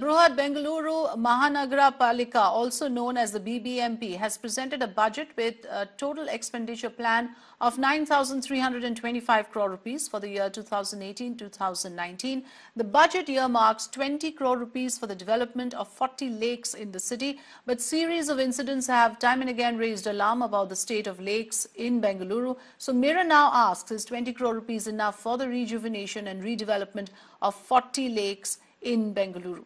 Bruhat Bengaluru Mahanagara Palika, also known as the BBMP, has presented a budget with a total expenditure plan of 9,325 crore rupees for the year 2018-2019. The budget earmarks 20 crore rupees for the development of 40 lakes in the city, but series of incidents have time and again raised alarm about the state of lakes in Bengaluru. So Mirror now asks, is 20 crore rupees enough for the rejuvenation and redevelopment of 40 lakes in Bengaluru?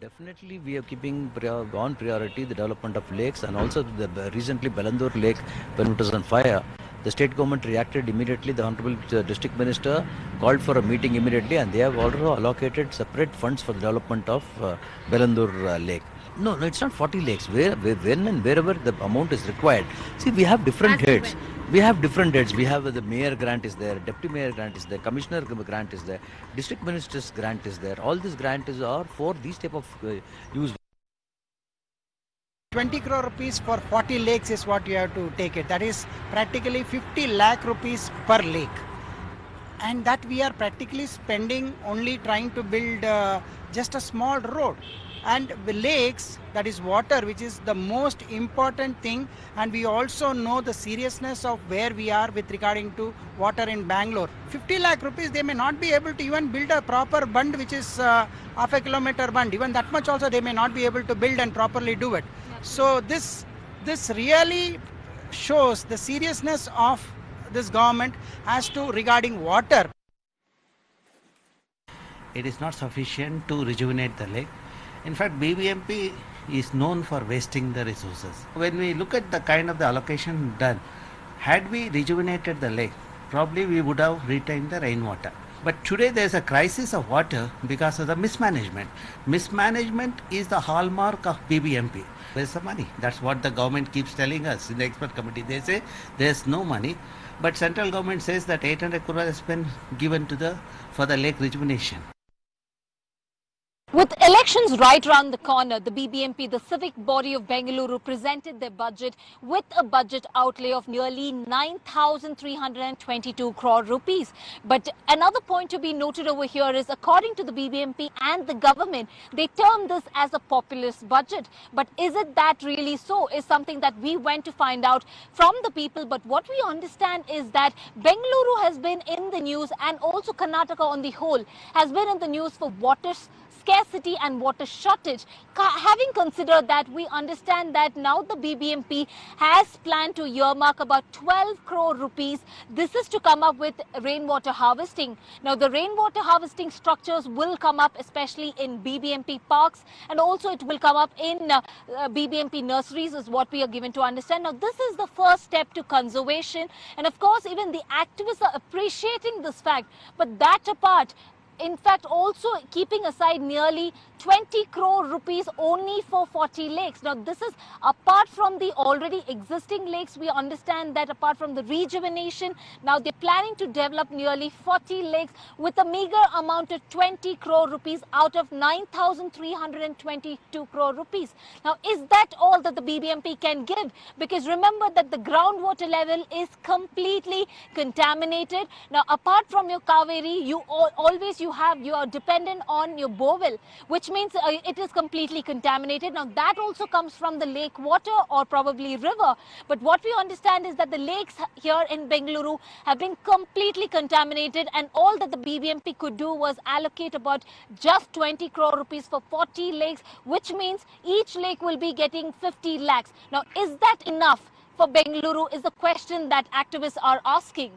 Definitely, we are keeping on priority the development of lakes, and also the recently Bengaluru lake, when it was on fire, the state government reacted immediately. The Honorable District Minister called for a meeting immediately, and they have also allocated separate funds for the development of Bengaluru lake. No, it's not 40 lakes. When and wherever the amount is required. See, we have different heads. We have different heads. We have the mayor grant is there, deputy mayor grant is there, commissioner grant is there, district minister's grant is there. All these grants are for these type of use. 20 crore rupees for 40 lakes is what you have to take it. That is practically 50 lakh rupees per lake. And that we are practically spending only trying to build just a small road. And the lakes, that is water, which is the most important thing, and we also know the seriousness of where we are with regarding to water in Bangalore. 50 lakh rupees, they may not be able to even build a proper bund, which is half a kilometer bund. Even that much also they may not be able to build and properly do it. So this really shows the seriousness of this government as to regarding water. It is not sufficient to rejuvenate the lake. In fact, BBMP is known for wasting the resources. When we look at the kind of the allocation done, had we rejuvenated the lake, probably we would have retained the rainwater. But today there is a crisis of water because of the mismanagement. Mismanagement is the hallmark of BBMP. Where's the money? That's what the government keeps telling us in the expert committee. They say there's no money, but central government says that 800 crore has been given to for the lake rejuvenation. With elections right around the corner, the BBMP, the civic body of Bengaluru, presented their budget with a budget outlay of nearly 9,322 crore rupees. But another point to be noted over here is, according to the BBMP and the government, they term this as a populist budget. But is it that really so? Is something that we went to find out from the people. But what we understand is that Bengaluru has been in the news, and also Karnataka on the whole has been in the news for water scarcity and water shortage. Having considered that, we understand that now the BBMP has planned to earmark about 12 crore rupees. This is to come up with rainwater harvesting. Now, the rainwater harvesting structures will come up especially in BBMP parks, and also it will come up in BBMP nurseries, is what we are given to understand. Now, this is the first step to conservation, and of course even the activists are appreciating this fact. But that apart, in fact, also keeping aside nearly 20 crore rupees only for 40 lakes. Now, this is apart from the already existing lakes. We understand that apart from the rejuvenation, now they're planning to develop nearly 40 lakes with a meager amount of 20 crore rupees out of 9,322 crore rupees. Now, is that all that the BBMP can give? Because remember that the groundwater level is completely contaminated. Now, apart from your Kaveri, you are dependent on your borewell, which means it is completely contaminated. Now, that also comes from the lake water or probably river. But what we understand is that the lakes here in Bengaluru have been completely contaminated, and all that the BBMP could do was allocate about just 20 crore rupees for 40 lakes, which means each lake will be getting 50 lakhs. Now, is that enough for Bengaluru is the question that activists are asking.